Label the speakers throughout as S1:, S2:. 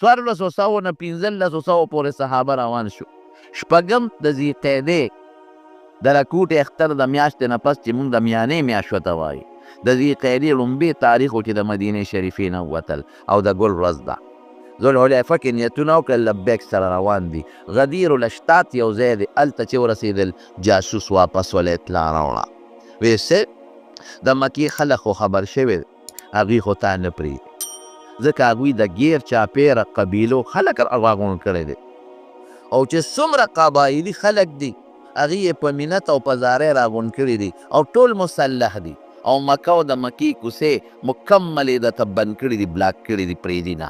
S1: 1400 نه 1500 پورې صحابه روان شو. شپږم د ذیقعدې د رکوټ اختر د میاشتې نه پس چې مونږ د میانې میاشت ورته وایو، د ذیقعدې لومبې تاریخ و چې د مدینې شریفې نه ووتل او د ګل ورځ ده. ذوالحلیفه کې نیتونه وکړل، لبیک سره روان دي. غدیر الاشتات یو ځای دی، هلته چې ورسېدل جاسوس واپس ول اطلاع راوړه، ویې صاحب د مکې خلک خو خبر شوي هغوی خو تا نه پرېږدي، ځکه هغوی د ګیر چاپېره قبیلو خلک راغونډ کړی دی، او چې څومره قبایلي خلک دي هغوی یې په مینت او په زارۍ راغونډ کړي دي او ټول مسلح دي، او مکه او د مکې کوڅې مکمل یې درته بند کړي دي، بلاک کړي دي، پرېږدي نه.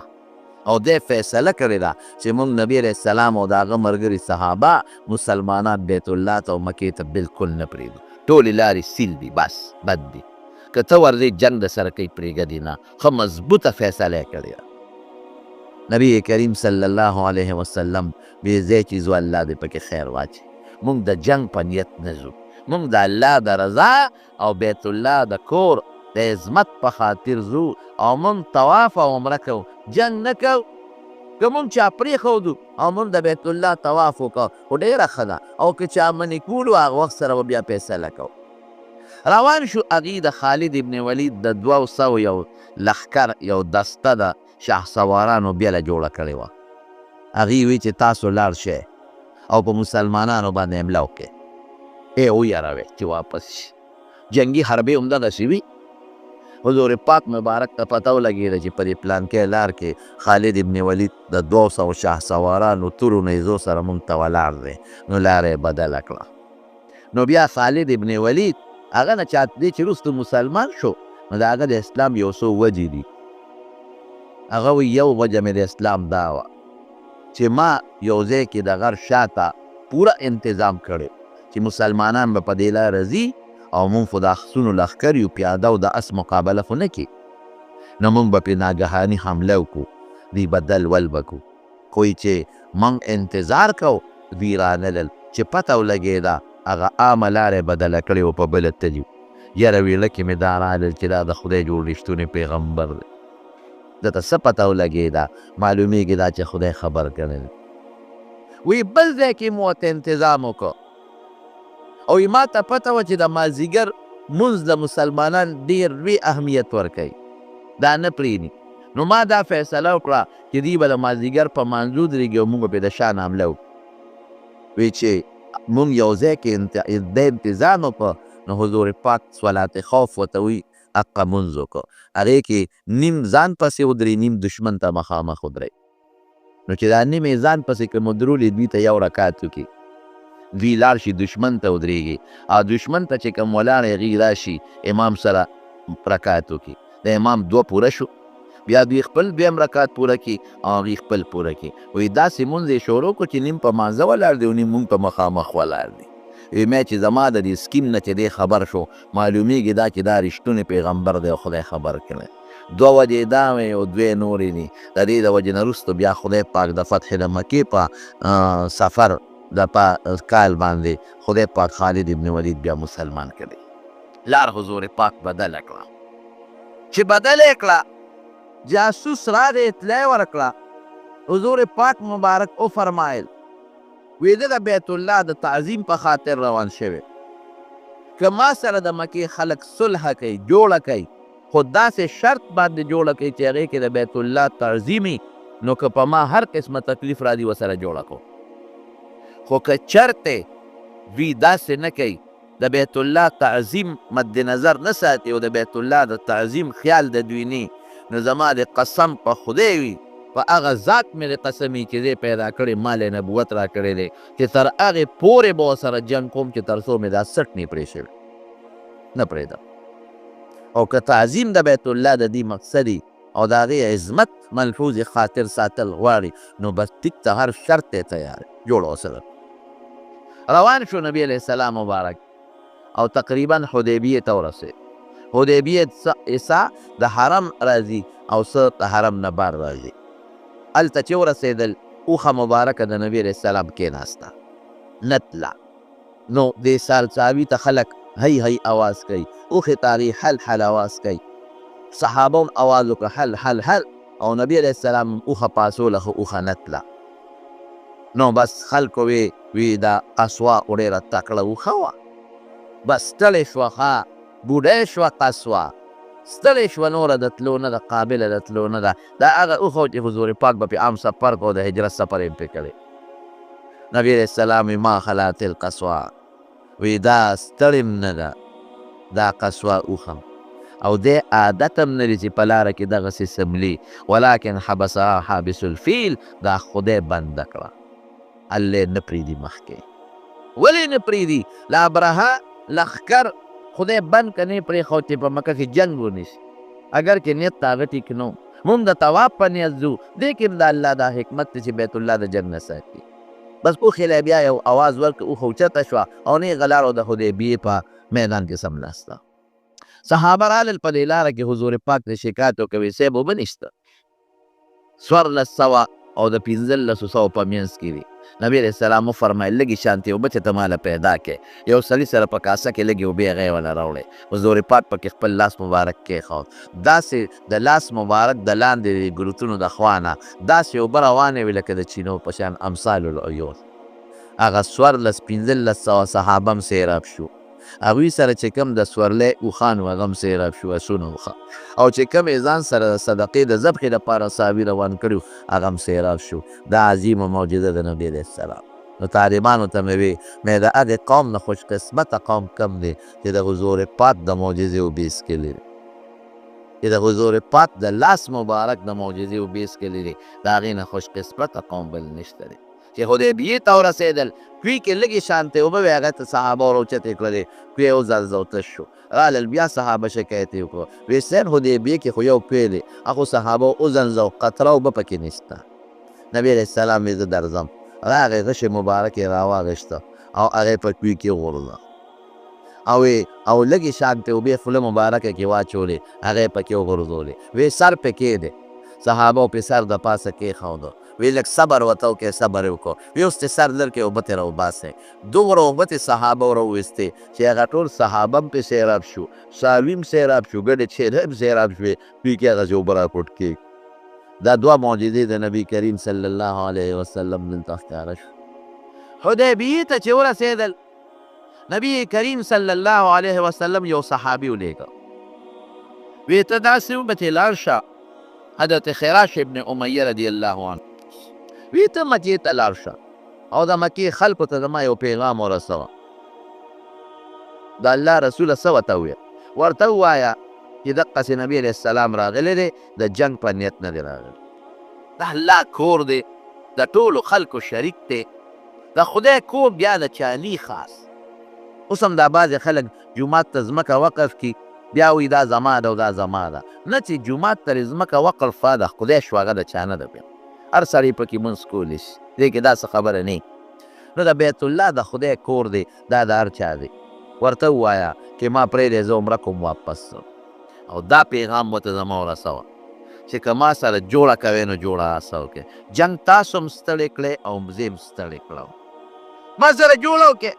S1: او دی فیصله کړې ده چې موږ نبي علیه السلام او د هغه ملګري صحابه مسلمانان بیت الله ته او مکې ته بلکل نه پرېږدو، ټولې لارې سیل دي، بس بد دي، که ته ورځې جنګ د سره کوي پرېږدي نه. ښه مضبوطه فیصله یې کړې ده. نبی کریم صلی الله علیه وسلم بې ځای چې ځو الله دې پکې خیر واچي، موږ د جنګ په نیت نه ځو، موږ د الله د رضا او بیت الله د کور د عظمت په خاطر ځو، او موږ طواف او عمره کوو، جنګ نه کوو. که موږ چا پرېښودو او موږ د بیت الله طواف وکړو خو ډېره ښه ده، او که چا منې کولو هغه وخت سره به بیا فیصله کوو. روان شو هغوی د خالد ابن ولید د 200 یو لښکر یو دسته د شهسوارانو بیله جوړه کړې وه. هغوی وی چې تاسو لاړ شئ او په مسلمانانو باندې حمله وکړئ، ویاروئ چې واپس شي. جنګي حربې همدغسې وي. حضور پاک مبارک ته پته ولګېده چې په دې پلانکۍ لار کې خالد ابن ولید د 200 شهسوارانو تورو نیزو سره موږ ته ولاړ دی، نو لاره یې بدله کړه. نو بیا خالد ابن ولید هغه نه چا دی چې وروسته مسلمان شو، نو د هغه د اسلام یو څو وجې دي. هغه وایي یو وجه مې د اسلام دا وه چې ما یو ځای کې د غر شاته پوره انتظام کړی چې مسلمانان به په دې لاره ځي او مونږ خو د اخسونو لښکر یو، پیاده او د اس مقابله خو نه کي، نو مونږ به پرې ناګهاني حمله وکړو، دوی به دل ول به کړو. خو چې مونږ انتظار کو دوی رانلل، چې پته ولګېده هغه عامه لاره یې بدله کړې وه، په بله تلي وو. یاره ویله کې مې دا رالل چې دا د خدای جوړ رښتونی پیغمبر دی. درته څه پته ولګېده؟ معلومېږي دا چې خدای خبر کړی دی. وی بل ځای کې مو ورته انتظام وکړو، او ما ته پته وه چې د مازدیګر مونځ د مسلمانان ډېر لوی اهمیت ورکوي، دا نه پرېږدي. نو ما دا فیصله وکړه چې دوی به د مازدیګر په مانځو درېږي او مونږ به پرې د شان حمله وکړو. وی چې مونږ یو ځای کې د انتظام وکړو، نو حضور پاک صلات خوف ورته وایي حقه مونځ وکړو، هغې کې نیم ځان پسې ودرې، نیم دشمن ته مخامخ ودرئ. نو چې دا نیم یې ځان پسې که مدرولې دوی ته یو رکعت وکړي، دوی لاړ شي دشمن ته ودرېږي، او دشمن ته چې کوم ولاړ هغوی راشي امام سره رکعت وکړي، د امام 2 پوره شو، بیا دوی خپل دویم رکعت پوره کړي او هغوی خپل پوره کړي. وایي داسې مونځ یې شروع کړو چې نیم په مانځه ولاړ دی او نیم مونږ په مخامخ ولاړ دی. مې چې زما د دې سکیم نه چې دی خبر شو، معلومیږي دا چې دا رښتونی پیغمبر دی او خدای خبر کړی. 2 وجې دا وې او 2 نورې دي. د دې د وجې نه وروسته بیا خدای پاک د فتح د مکې په سفر د کال باندې خدای پاک خالد ابن ولید بیا مسلمان کړی. لار حضور پاک بدله کړه. چې بدله یې کړه، جاسوس راغی اطلاع یې ورکړه، حضور پاک مبارک وفرمایل ویده د بیت الله د تعظیم په خاطر روان شوی، که ما سره د مکې خلک صلح کوي، جوړه کوي، خو داسې شرط باندې جوړه کوي چې هغې کې د بیت الله تعظیمي، نو که په ما هر قسمه تکلیف راځي ورسره جوړه کو. خو که چرته دوی داسې نه کوي، د بیت الله تعظیم مد نظر نه ساتي او د بیت الله د تعظیم خیال د دوی نه، نو زما د قسم په خدای وي، په هغه ذات مې د قسمي چې دی پیدا کړی، مال نبوت را کړی دی، چې تر هغې پورې به ورسره جنګ کوم چې تر څو مې دا سټ نه پرې شوی، نه پرېږدم. او که تعظیم د بیت الله د دې مقصدي او د هغې عظمت ملحوظ خاطر ساتل غواړي، نو بس ټیک ته هر شرط دی تیار، جوړ ورسره. روان شو نبی علیه السلام مبارک او تقریبا حدیبیې ته ورسېد. حدیبیې څه د حرم راځي او څه د حرم نه بار راځي. هلته چې ورسېدل، اوښه مبارکه د نبی علیه السلام کېناسته، نتله. نو دې سالچاوي ته خلک هی هی آواز کوي، اوښې ته هغې حل حل آواز کوي، صحابه هم آواز وکړه حل حل حل، او نبی علیه السلام اوښه پاسوله خو اوښه نه تله. نو بس خلکو وی دا قصوا خو ډېره تکړه اوښه وه. بس ستړې شوه ښه بوډۍ شوه قصوا، ستړې شوه نوره د تلو نه ده، قابله د تلو نه ده. دا هغه اوښه و چې حضور پاک به پې عام سفر کو، د هجرت سفر یې پې کړی. نبی علیه السلام وی ما خلات القصوا، وی دا ستړې نه ده، دا قصوا اوښه او دی عادت هم نه لري چې په لاره کې دغسې سملي، ولکن حبسها حابس الفیل، دا خدای بنده کړه، الله یې نه پرېږدي مخکې. ولې نه پرېږدي؟ له ابرهه لښکر خدای بند که نه یې پرېښود چې په مکه کې جنګ ونیسي، اگر چې نیت د هغه ټیک نه و. مونږ د طواف په نیت ځو، دې کې هم د الله دا حکمت دی چې بیت الله د جنګ نه ساتي. بس اوښې له بیا یو اواز ورکړ، اوښه اوچته شوه او نیغه لاره د حدیبیې په میدان کې سملاسته. صحابه رالل په دې لاره کې حضور پاک ته شکایت وکړ، ویې صاحب اوبه نشته. 1400 او د 1500 په منځ کې دي. نبی علیه السلام وفرمیل لږې شانتې اوبه چې ته ماله پیدا کړې. یو سړي سره په کاسه کې لږې اوبې هغه یې ونه راوړې. حضور پاک پکې خپل لاس مبارک کېښود، داسې د لاس مبارک د لاندې ګروتونو د خوا نه داسې اوبه روانې وې لکه د چینو په شان، امثال العیون. هغه 1400 صحابه هم سیراب شو. هغوی سره چې کوم د سورلی اوښان و هغه هم سیراب شو، اسونه اوښه، او چې کوم یې ځان سره د صدقې د ذبحې دپاره صحابي روان کړي وو هغه هم سیراب شو. دا عظیمه معجزه د نبي علیه السلام. نو طالبانو ته مې وی مې د هغې قوم نه خوش قسمته قوم کم دی چې د حضور پاک د معجزې وبیس کې لري، چې د حضور پاک د لاس مبارک د معجزې وبیس کې لري، د هغې نه خوش قسمته قوم بل نشته دی. چې حدیبیې ته ورسېدل، کوی کې لږې شانتې اوبه وې، هغه ته صحابه ور اوچتې کړلې، کوی یې وځلزه او تش شو. رالل بیا صحابه شکایت یې وکړو، ویې صاحب حدیبیې کې خو یو کوی دی، هغو صحابه وځلزه او قطره اوبه پکې نشته. نبی علیه السلام ویې زه درځم. راغې غشې مبارک یې راواغېسته او هغې په کوی کې وغورځه او لږې شانتې اوبې خوله مبارکه کې واچولې، هغې پکې وغورځولې. ویې سر پې کېدې، صحابو پې سر د پاسه کېښوده، وی لږ صبر ورته وکړئ، صبر یې وکړو. وی اوس ترې سر لر کړئ اوبه ترې راوباسئ. دومره اوبه ترې صحابه راوویستې چې هغه ټول صحابه هم پرې سیراب شو، څاروي هم سیراب شو، ګډې چینه هم سیراب شوې، دوی کې هغسې اوبه راپورټ کېږي. دا دوه معجزې د نبي کریم صلی الله علیه وسلم دلته ښکاره شو. حدیبیې ته چې ورسېدل، نبي کریم صلی الله علیه وسلم یو صحابي ولېږه، وی ته داسې وبتې لاړ شه، حضرت خراش ابن امیه رضی الله عنه وی ته مکې ته لاړ شه او د مکې خلکو ته زما یو پیغام ورسوه. د الله رسوله څه ورته وویل؟ ورته ووایه چې دقسې نبي علیه السلام راغلی دی، د جنګ په نیت نه دی راغلی، د الله کور دی، د ټولو خلکو شریک دی، د خدای کور بیا د چالي خاص. اوس هم دا بعضې خلک جومات ته ځمکه وقف کي، بیا وایي دا زما ده او دا زما ده. نه چې جومات ته ځمکه وقف ده، خدای شو، هغه د چا نه ده بیا، هر سړی پکې منځ کولی شي، دې کې داسې خبره نه. نو د بیت الله د خدای کور دی، دا د هر چا دی. ورته ووایه چې ما پرېږدی زه عمره کوم واپس او دا پیغام ورته زما ورسوه چې که ما سره جوړه کوئ نو جوړه راسه وکړئ. جنګ تاسو هم ستړی کړی او زه هم ستړی کړم، ما سره جوړه وکړئ،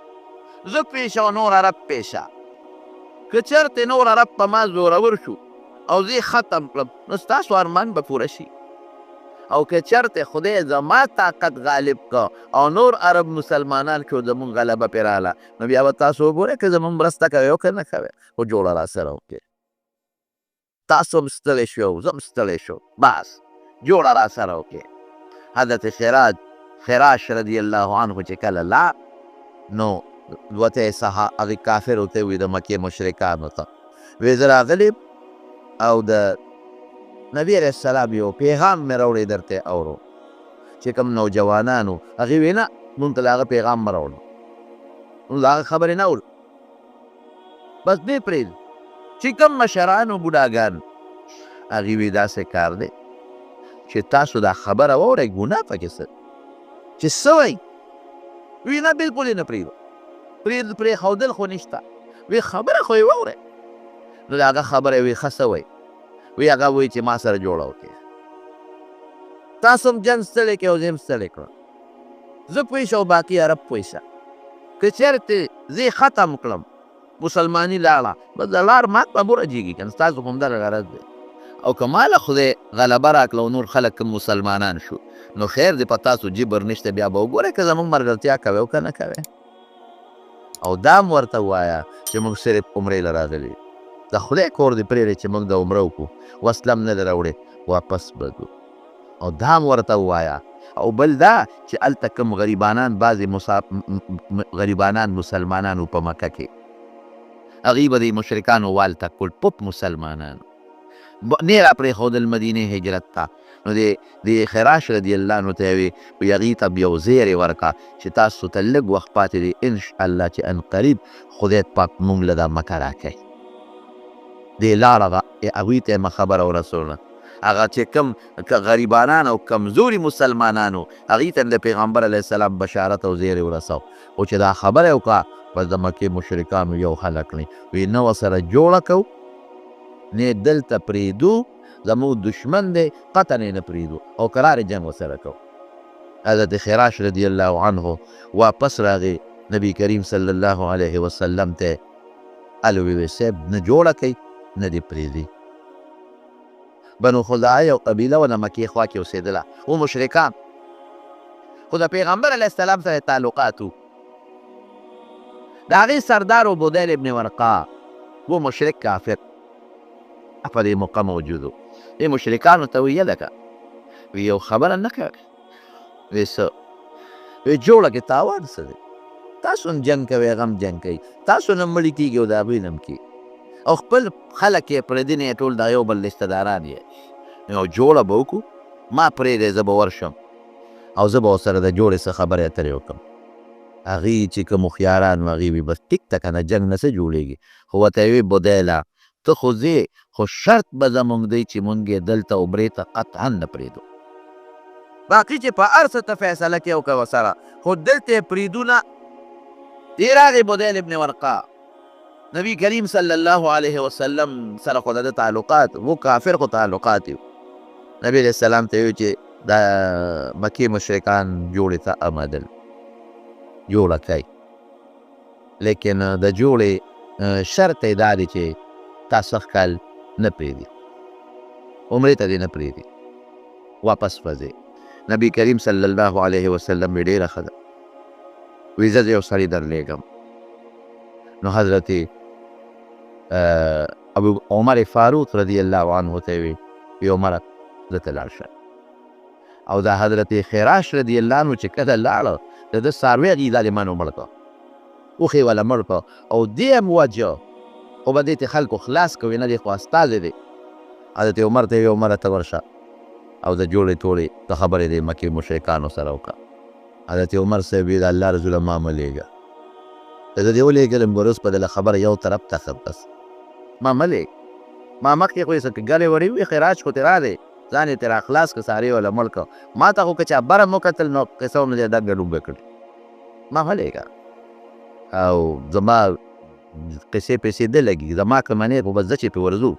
S1: زه پیشه او نور عرب پیشه. که چېرته نور عرب په ما زورور شو او زه ختم کړم نو ستاسو ارمان به پوره شي، او که چرته خدای زما طاقت غالب که او نور عرب مسلمانان که زمون غلبه پې راله نو بیا به تاسو وګورئ که زمون مرسته کوئ او که نه کوئ، خو جوړه راسره وکړئ. تاسو هم ستړی شو، زه هم ستړی شو، بس جوړه راسره وکړئ. حضرت خراش رضی الله عنه چې کله لا نو ورته هغې کافر ورته ووایي د مکې مشرکانو ته، وایي زه راغلی او د نبی علیه السلام یو پیغام مې راوړی درته اورو. چې کوم نوجوانانو هغې وایي نه مونږ ته د هغه پیغام مه راوړه، مونږ د هغه خبرې نه اورو، بس دې پرېږدي. چې کوم مشران و بوډاګان هغې وایي داسې کار دی چې تاسو دا خبره واورئ، ګناه پکې څه چې څه وایي؟ وایي نه بلکل یې نه پرېږدو، پرېښودل خو نشته، وایي خبره خو یې واورئ. نو د هغه خبره یې وایي ښه څه وایي؟ وی هغه وایي چې ما سره جوړه وکړئ، تاسو هم جنګ ستړی کړئ او زه هم ستړی کړم، زه پوه شه او باقي عرب پوه شه. که چېرته زه ختم کړم مسلماني لاړه، بس د لار مات به مه رجېږي که نه، ستاسو خو همدغه غرض دی. او که ماله خدای غلبه راکړه او نور خلک کوم مسلمانان شو نو خیر دی په تاسو جبر نشته بیا به وګورئ که زموږ ملګرتیا کوئ او که نه کوئ او دا هم ورته ووایه چې موږ صرف عمرې له راغلي د خدای کور دې پرېږدی چې موږ د عمره وکړو وسله هم نه دې راوړې واپس به ځو او دا هم ورته ووایه او بل دا چې هلته کوم غریبانان بعضې غریبانان مسلمانانو په مکه کې هغوی به د مشرکانو والته کړل پټ مسلمانانو نه یې راپرېښودل مدینې هجرت ته نو د خراش رضی الله عنه ته یې وی هغې ته بیا زیری ورکړه چې تاسو ته لږ وخت پاتې دی انشاءالله چې ان قریب خدای پاک مونږ له دا مکه راکوي دې لاړه هغوی ته یې خبره ورسوله هغه چې کم غریبانان او کمزوري مسلمانانو هغوی ته د پیغمبر علیه السلام بشارت او زیری ورسو خو چې دا خبره یې وکړه بس د مکې مشرکانو یو هلک نه وی نه ورسره جوړه کوو نه دلته پرېږدو زموږ دشمن دی قطعا نه پرېږدو او قرار جنګ ورسره کوو حضرت خراش رضی الله عنه واپس راغی نبی کریم صلی الله علیه وسلم ته هلو وی صاحب نه جوړه کوي نه دې پرېږدي بنو خزاعه یو قبیله وه د مکې خوا کې اوسېدله و مشرکان خو د پیغمبر علیه السلام سره تعلقات و د هغې سردار و بدیل ابن ورقا و مشرک کافر په دې موقع موجود و دې مشرکانو ته ویې لکه وی یو خبره نه کوې وی څه وی جوړه کې تاوان څه دی تاسو هم جنګ کوئ هغه هم جنګ کوي تاسو نه مړي کېږي او د هغوی نه هم کېږي او خپل خلک یې پردي نه یې ټول د یو بل رشتهداران یې نو جوړه به وکړو ما پرېږدی زه به ورشم او زه به ورسره د جوړې څه خبرې اترې وکړم هغوی چې کوم هوښیاران و هغوی وي بس ټیک ته که نه جنګ نه څه جوړېږي خو ورته یې وی بدیله ته خو ځې خو شرط به زمونږ دی چې مونږ یې دلته عمرې ته قطعا نه پرېږدو باقي چې په هر څه ته فیصله کې وکړه ورسره خو دلته یې پرېږدو نه دی راغی بدیل ابن ورقا نبی کریم صلی الله علیه وسلم سره خو د تعلقات و کافر خو تعلقات یو نبی علیه السلام ته ویل چې د مکې مشرکان جوړې ته آمدل جوړه کوي لیکن د جوړې شرط یې دا دی چې تا سخت کال نه پرېږدي عمرې ته دې نه پرېږدي واپس به نبی کریم صلی الله علیه وسلم وی ډېره ښه ده وی زه یو سړی درلېږم نو حضرت ابو عمر فاروق رضی الله عنه ته وی وی عمره زه ته لاړ شه او دا حضرت خراش رضی الله عنه چې کله لاړه د ده څاروی هغې ظالمانو مړ کړه اوښې والا مړ کړه او دې هم وجه خو به دې ته خلکو خلاص کوي نه دی خو استازی دی حضرت عمر ته وی عمره ته ورشه او د جوړې ټولې ته خبرې د مکې مشرکانو سره وکړه حضرت عمر صاحب وی د الله رسوله ما مه لېږه زه دې ولېږلم ګروس په دله خبره یو طرف ته ښه بس ما مه لېږ ما مخکې خو یې څه ګلې وړې وي خراج خو ترې راغی ځان یې ترې راخلاص کړه څاروي والا مړ کړه ما ته خو که چا بره مو کتل نو قصه هم نه دی ډګه ډوبه کړې ما مه لېږه او زما قصې پیسې ده لګي زما که منې خو بس زه چې پرې ورځو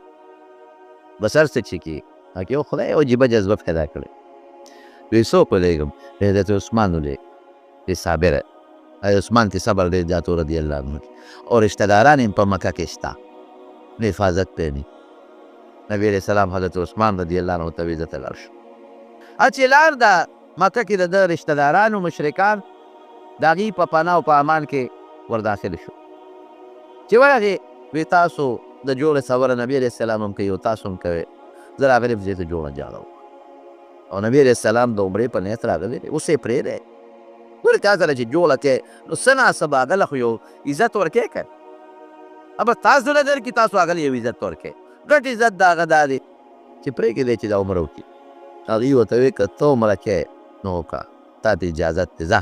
S1: بس هر څه چې کېږي هغې یو خدای یو عجیبه جذبه پیدا کړې دوی څوک ولېږم حضرت عثمان ولېږ دی صابره عثمان کې صبر ډېر زیات و رضی الله عنه او رشته داران یې په مکه کې شته نو حفاظت پرې نه نبی علیه السلام حضرت عثمان رضی الله عنه ته ویې زه ته لاړ شم چې لاړ د مکه کې د ده رشته دارانو مشرکان د هغې په پناه او په امان کې ورداخل شو چې ورغې وی تاسو د جوړې خبره نبی علیه السلام هم کوي او تاسو هم کوئ زه راغلی دې ته جوړه جاړه وکړه او نبی علیه السلام د عمرې په نیت راغلی دی اوس یې پرېږدی ګورې تا سره چې جوړه کوې نو څه ناڅه هغله خو یو عزت ورکوې که بس تاسو نه درکړي تاسو هغله یو عزت ورکوې ګټ عزت د هغه دا دی چې پرېږدی چې دا عمره وکړي هغې ورته ویې که ته عمره کوې نو وکړه تا ته اجازت دی ځه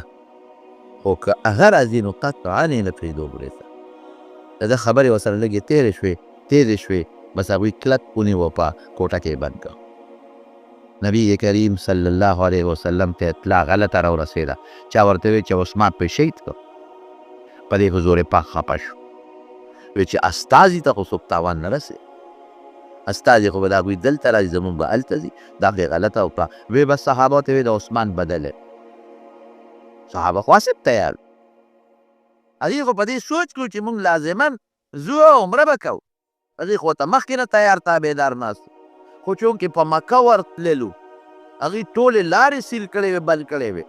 S1: خو که هغه راځي نو قطعا یې نه پرېږدو عمرې ته د ده خبرې ورسره لږې تېرې شوې بس هغوی کلک ونیوه په کوټه کې بند کړه نبی کریم صلی الله علیه وسلم ته اطلاع غلطه راورسېده چا ورته ویل چې عثمان پرې شهید کړه په دې حضور پاک خفه شو وی چې استازي ته خو څوک تاوان نه رسېد استازي خو به د هغوی دلته راځي زمونږ به هلته ځي دا خو یې غلطه وکړه وی بس صحابه ته وی د عثمان بدل صحابه خو هسې تیار هغې خو په دې سوچ کړو چې مونږ لازما ځو عمره به کوو هغې خو ورته مخکې نه تیار تابعدار ناست خو چونکې په مکه ورتللو هغوی ټولې لارې سیل کړې وې، بند کړې وې،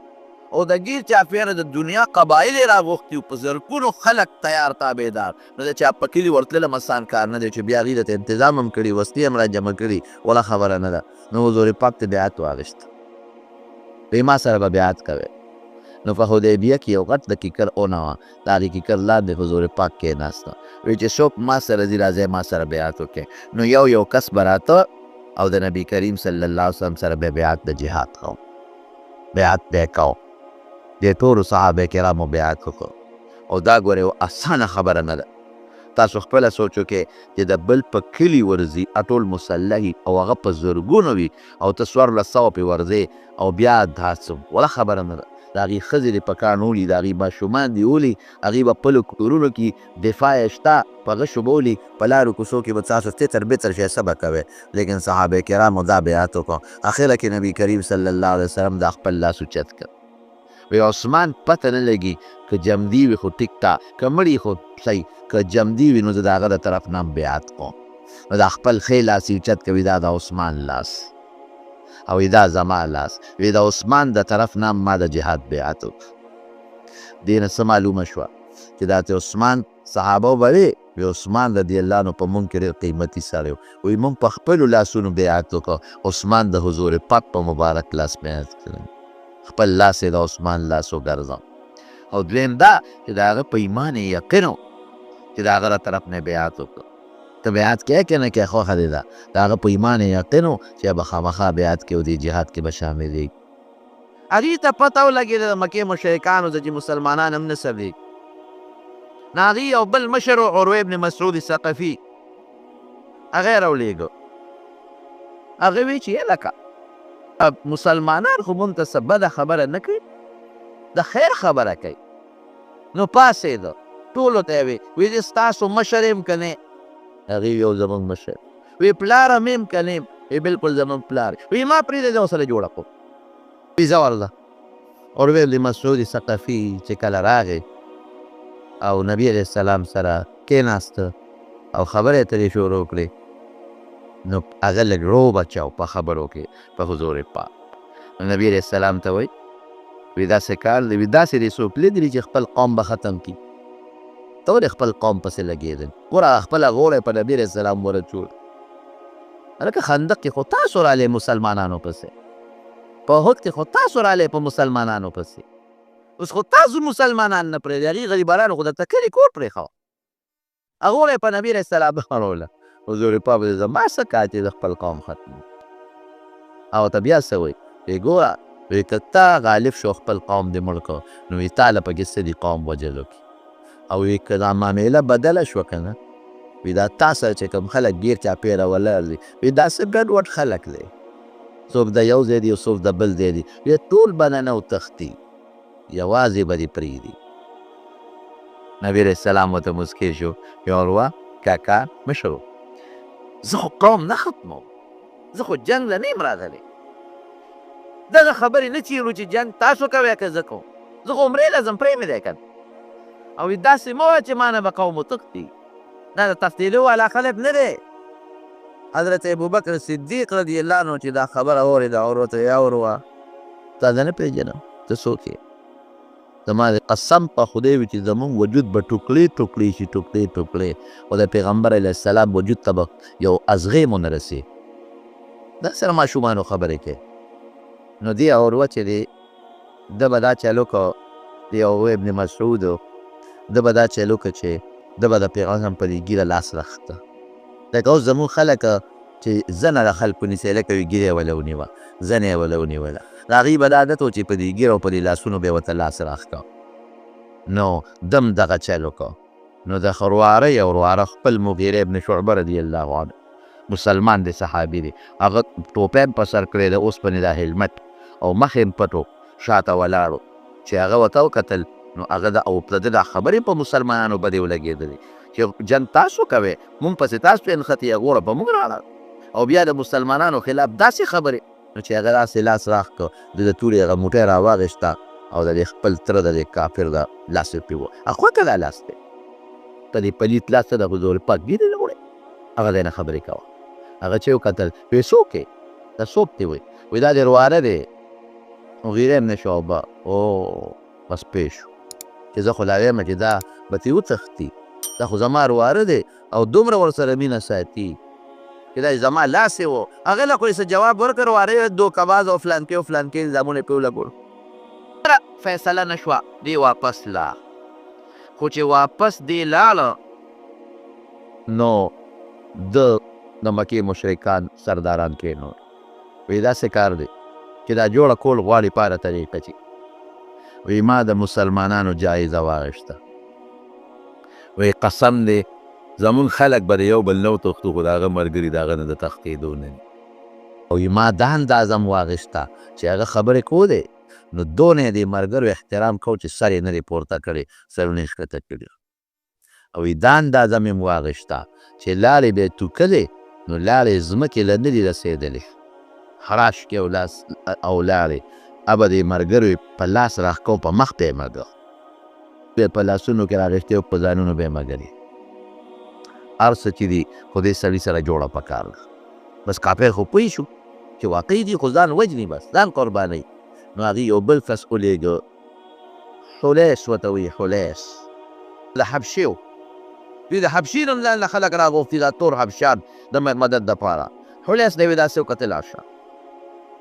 S1: او د ګیر چاپېره د دنیا قبایل یې راغوښتي وو، په زرګونو خلک تیار تابعدار. نو د چا په کلي ورتللم اسان کار نه دی چې بیا هغوی درته انتظام هم کړي، وسلې هم را جمع کړي، ولا خبره نه ده. نو حضور پاک ته بیعت واخېسته، وایي ما سره به بیعت کوئ. نو په حدیبیه کې یو غټ د کیکر اونه وه، د هغې کیکر لاندې حضور پاک کېناسته، وایي چې څوک ما سره ځي راځئ ما سره بیعت وکړئ. نو یو کس به راته او د نبي کریم صلی الله علیه وسلم سره به بیعت د جهاد کوم، بیعت به یې کوم. دې ټولو صحابه کرامو بیعت وکړو. او دا ګورې یو اسانه خبره نه ده. تاسو خپله سوچ وکړئ چې د بل په کلي ورځي، ټول مسلح او هغه په زرګونو وي، او ته 1400 پې ورځې او بیا دا څه ولا خبره نه ده. د هغې ښځې دې په کاڼ ولي، د هغې ماشومان دې ولي، هغې به خپلو کورونو کې دفاع یې شته، په غشو به ولي، په لارو کوڅو کې به تاسو تتر بتر شئ، څه به کوئ. لیکن صحابه کرامو دا بیعت وکړو. اخره کې نبي کریم صلی الله علیه وسلم دا خپل لاس اوچت کړ. وی عثمان پته نه لګي که جمدي وي خو ټیک تا، که مړي خو صحیح، که جمدي وي نو زه د هغه د طرف نه هم بیعت کوم. نو دا خپل ښی لاس یې اوچت کوي، دا د عثمان لاس، او دا زما لاس. وی د عثمان د طرف نه ما د جهاد بیعت وکړ. دې نه څه معلومه شوه چې دا ته عثمان صحابه وبوي، وی عثمان رضی الله عنه په مونږ کې ډېر قیمتي سړی و. وی مونږ په خپلو لاسونو بیعت وکړو، عثمان د حضور پاک په مبارک لاس بیعت کړی، خپل لاس یې د عثمان لاس وګرځم. او دویم دا چې د هغه په ایمان یې یقین و چې د هغه له طرف نه بیعت وکړو. ته بیعت کې که نه کې خوښه دې ده، د هغه په ایمان یې یقین و چې به خامخا بیعت کې او دې جهاد کې به شاملېږي. هغې ته پته ولګېده د مکې مشرکانو ته چې مسلمانان هم نه صبرېږي. نو هغې یو بل مشر و عروه ابن مسعود ثقفي، هغه یې راولېږه. هغه وی چې لکه مسلمانان خو مونږ ته څه بده خبره نه کوي، د خیر خبره کوي. نو پاڅېده، ټولو ته یې وی چې ستاسو مشر یم که نه؟ هغې یو زمونږ مشر. وی پلار هم یم که نه یم؟ وی بلکل زمونږ پلار. وی ما پرېږدئ زه ورسره جوړه کوم. وی ځه ورځه. عروه ابن مسعود ثقفي چې کله راغی او نبي علیه السلام سره کېناسته او خبرې اترې شروع کړې، نو هغه لږ رو بچاو په خبرو کې په حضور پاک. نو نبي علیه السلام ته وایي وی داسې کار دی، وی داسې دې څوک لیدلي چې خپل قوم به ختم کړي، ته ولې خپل قوم پسې لګېدل؟ ګوره خپله غوړه په نبي علیه السلام ورچول. هلکه خندق کې خو تاسو رالی مسلمانانو پسې، په احد کې خو تاسو رالی په مسلمانانو پسې، اوس خو تاسو مسلمانان نه پرېږدي، هغې غریبانانو خو درته کلي کور پرېښوه. هغه په نبي علیه السلام اړوله. حضور پاک وایي زما څه کار چې د خپل قوم ختم. او ته بیا څه وایي؟ وی ګوره، وی که تا غالب شو خپل قوم دې مړ کړ، نو وی تا له پکې څه دي قوم وجلو کې. او وی که دا معامله بدله شوه که نه، وی دا تا سره چې کوم خلک ګیر چاپېره ولاړ دي، وی داسې ګډوډ خلک دی، څوک د یو ځای دي او څوک د بل ځای دي، وی ټول به ننه وتښتي، یوازې به دې پرېږدي. نبي علیه السلام ورته مسکی شو، وی عروه کاکا مشر و، زه خو قوم نه ختموم، زه خو جنګ له نه یم راغلی، دغه خبرې نه چیرو چې جنګ تاسو کوئ که زه کوم، زه خو عمرې له ځم پرې مې دی که. او داسې مه وایه چې ما نه به قوم وتښتي، دا د تښتېدو والا خلک نه دی. حضرت ابوبکر صدیق رضی الله عنه چې دا خبره اورېده، عروه ته یا عروه تا زه نه پېژنم، ته څوک یې؟ زما د قسم په خدای وي چې زمونږ وجود به ټوکړې ټوکړې شي، ټوکړې ټوکړې، خو د پیغمبر علیه السلام وجود ته به یو ازغې مو نه رسي. دا سره ماشومانو خبرې کوي. نو دې عروه چې دی، ده به دا چل وکړو، د عروه ابن مسعود و، ده به دا چل وکړه چې ده به د پیغمبر په دې ږیره لاس راښکته. لکه اوس زمونږ خلک چې زنه د خلکو نیسي، لکه وي ږیره یې وله ونیوه، زنه یې وله ونیوله، د هغې به دا عادت و چې په دې ږیره او په دې لاسونو به یې ورته لاس راښکه. نو دم دغه چل وکړه. نو د خرواره یو ورواره خپل مغیره ابن شعبه رضی الله عنه، مسلمان دی، صحابي دی، هغه ټوپی هم په سر کړی د اوسپنې دا هلمټ، او مخ یې پټ و، شاته ولاړ و. چې هغه ورته وکتل، نو هغه او د ده دا خبرې په مسلمانانو بدې ولګېدلې چې جنګ تاسو کوئ، مونږ پسې تاسو انښتې، غوره په مونږ راغله، او بیا د مسلمانانو خلاف داسې خبرې. نو چې هغه داسې لاس راښ کړ، د د تورې هغه موټی راواغېسته او د دې خپل تره د دې کافر د لاس یې پرې و. خوښه دا لاس دی، په دې پلیت لاس ته د حضور پاک ګیرې نه وړې، هغه دی نه خبرې کوه. هغه چې وکتل وایي څوک یې دا څوک دی وایي دا دې رواره دی مغیره ابن شعبه او بس پوه شو چې زه خو لا وایم چې دا به ترې وتښتي دا خو زما رواره دی او دومره ورسره مینه ساتي چې دا زما لاس یې و هغې له خو یې څه جواب ورکړ رواره یې دوکهباز او فلانکې او فلانکې الزامونه یې پرې ولګول فیصله نه شوه دی واپس لاړ خو چې واپس دی لاړه نو د مکې مشرکان سرداران کېنول وایي داسې کار دی چې دا جوړه کول غواړي په هره طریقه چې وایي ما د مسلمانانو جایزه واخیسته وایي قسم دی زمونږ خلک به د یو بل نه وتښتو خو د هغه ملګري د هغه نه د تښتېدو نه دي او ما دا اندازه م واخیسته چې هغه خبرې کو دی نو دونه یې د ملګرو احترام کو چې سر یې نه دی پورته کړی سرونه یې ښکته کړي او دا اندازه مې م واخیسته چې لاړې به یې توکلې نو لاړې ځمکې له نه دي رسېدلې خراش کې او لاړې ابه د ملګرو په لاس راښکو په مخ ته یې مږه بیا په لاسونو کې راغښتې او په ځانونو به یې مږلې هر څه چې دي خو دې سړي سره جوړه پکار ده بس کافر خو پوه شو چې واقعي دي خو ځان وجني بس ځان قربانوي نو هغې یو بل کس ولېږه حلیس ورته وایي حلیس د حبشې و دوی د حبشې نه ځان له خلک راغوښتي دا تور حبشیان د مدد دپاره حلیس ته یې وایي داسې وکړه ته لاړ شه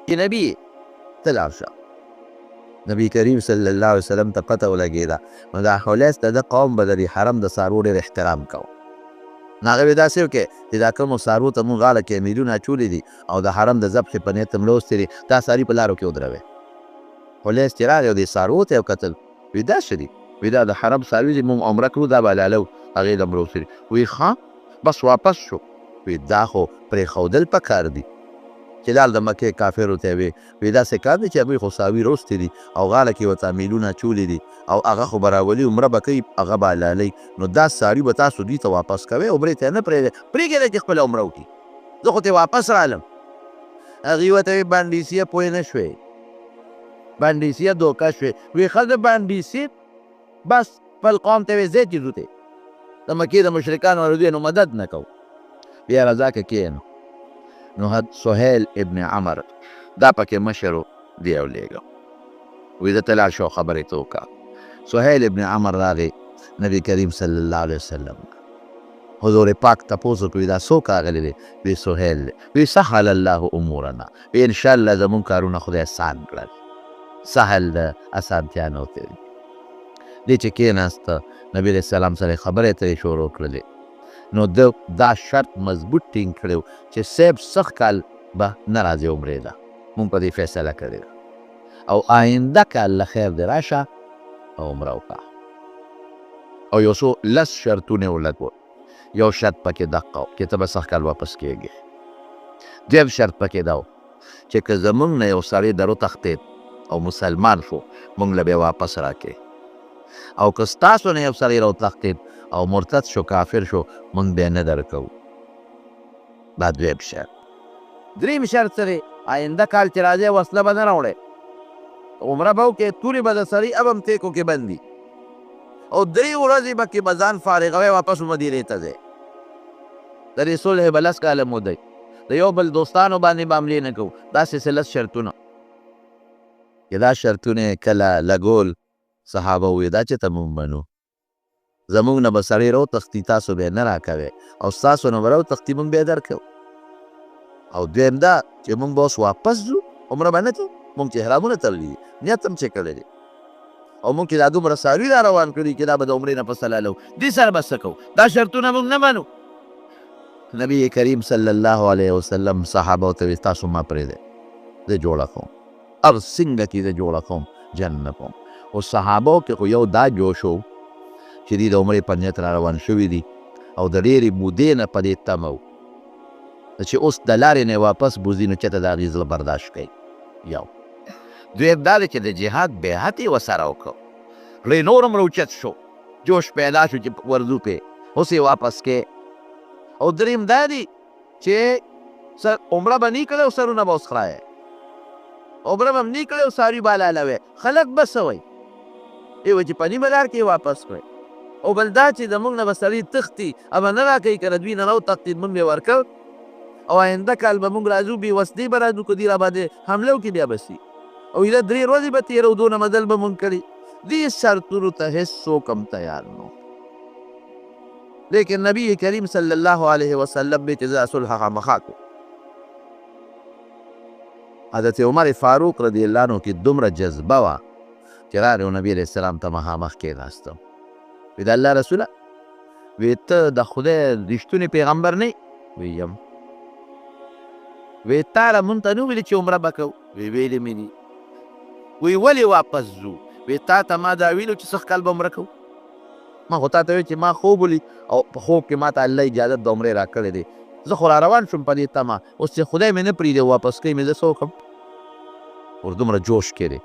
S1: چې نبي ته لاړ شه نبي کریم صلی الله علیه وسلم ته پته ولګېده نو دا حلیس د ده قوم به د حرم د څاروو ډېر احترام کوه نو هغه به داسې وکړې چې دا کومو څاروو ته مونږ غاړه کې امیرونه اچولي دي او د حرم د ذبحې په نیت هم لوستې دي دا څاري په لارو کې ودروئ حلیس چې راغی او دې څاروو ته یې وکتل وایي دا څه دي وایي دا د حرم څاروي دي مونږ عمره کړو دا به حلالو هغې له مړو سري وایي ښه بس واپس شو وایي دا خو پرېښودل پکار دي چې لاړ د مکې کافرو ته یې وایي داسې کار دی چې هغوی خو څاروي روستې دي او غاړه کې ورته میلونه اچولي دي او هغه خو به راولي عمره به کوي هغه به حلالوي نو دا څاروي به تاسو دوی ته واپس کوئ عمرې ته یې نه پرېږدئ پرېږدئ چې خپله عمره وکړي زه خو ترې واپس رالم هغې ورته وایي بانډیسیه پوه نه شوې بانډیسیه دوکه شوې وایي ښه د بانډیسي بس خپل قوم ته یې ځئ چې ځو د مکې د مشرکانو ورودوی نو مدد نه کوو بیا رضا که کښېنو نو سهیل ابن عمر دا پکې مشر و دی ولېږه وایي ده ته لاړ شو خبرې ته وکړه سهیل ابن عمر راغی نبی کریم صلی الله علیه وسلم حضور پاک تپوس وکړي دا څوک راغلی دی وایي سهیل دی وایي سهل الله امورنا وایي انشاءالله زمونږ کارونه خدای آسان کړل سهل د اسانتیا نه وتې دې چې کېناسته نبي علیه السلام سره خبرې ته یې شروع کړلې نو ده دا شرط مضبوط ټینګ کړی و چې صاحب سخت کال به نه راځي عمرې ده مونږ په دې فیصله کړې ده او آینده کال له خیر دې راشه او عمره وکړه او یو څو لس شرطونه یې ولګول یو شرط پکې دقه و چې ته به سخت کال واپس کېږې دویم شرط پکې دا و چې که زمونږ نه یو سړی در وتښتېد او مسلمان شو مونږ له به یې واپس راکړې او که ستاسو نه یو سړی راوتښتېد او مرتد شو کافر شو مونږ بیا نه درکوو دا دویم شرط دریم شرط څه دی آینده کال چې راځې وسله به نه راوړې عمره به وکړې تورې به د سړي اب هم تیکو کې بندي او 3 ورځې به کې به ځان فارغوی واپس مدینې ته ځې د دې صلح به 10 کاله مودی د یو بل دوستانو باندې به حملې نه کوو داسې سلس شرطونه چې دا شرطونه کله لګول صحابه وویل دا چې ته مونږ منو زمونږ نه به سړی راوتښتي تاسو به یې نه راکوئ او ستاسو نه به راوتښتي مونږ به یې درکوو او دویم دا چې مونږ به اوس واپس ځو عمره به نه کوو مونږ چې احرامونه تړلي دي نیت هم چې کړی دی او مونږ چې دا دومره څاروي را روان کړي چې دا به د عمرې نه پس حلالوو دې سره به څه کوو دا شرطونه مونږ نه منو نبي کریم صلی الله علیه وسلم صحابو ته ویل تاسو ما پرېږدئ زه جوړه کوم هر څنګه چې زه جوړه کوم جنګ نه کوم او صحابو کې خو یو دا جوش و چې دوی د عمرې په نیت را روان شوي دي او د ډېرې مودې نه په دې تمه و چې اوس د لارې نه واپس بوځي نو چېرته د هغې زړه برداشت کوي یو دویم دا دی چې د جهاد بیعت یې ورسره وکړو زړه یې نور هم راوچت شو جوش پیدا شو چې ورځو پې اوس یې واپس کې او دریم دا دی چې عمره به نه کړی او سرونه به اوس خرایې عمره به هم نه کړی او څاروي به حلالوی خلک به څه وایي وایي چې په نیمه لار کې یې واپس کړی او بل دا چې زمونږ نه به سړي تښتي ابه نه راکوي که د دوی نه راوتښتېد مونږ یې ورکړ او آینده کال به موږ راځو بېوسلې به راځو که دوی راباندې حمله وکړي بیا به سي او ایله 3 ورځې به تېروو دونه مزل به مونږ کړي دې شرطونو ته هېڅوک هم تیار نه لیکن نبی کریم صلی الله علیه وسلم به چې زه صلح خامخا کړو حضرت عمر فاروق رضی الله عنه کې دومره جذبه وه چې راغی نبي علیه السلام ته مخامخ کېناستم وی د الله رسوله وی ته د خدای رښتونی پیغمبر نه وی یم وی تا له مونږ ته نه ویلي چې عمره به کوو وی ویلې مې دي وی ولې واپس ځو وی تا ته ما دا ویلو چې سږ کال به عمره کوو ما خو تا ته ویل چې ما خوب ولید او په خوب کې ما ته الله اجازت د عمرې راکړی دی زه خو را روان شوم په دې تمه اوس چې خدای مې نه پرېږدي واپس کوي مې زه څه وکړم ور دومره جوش کې دی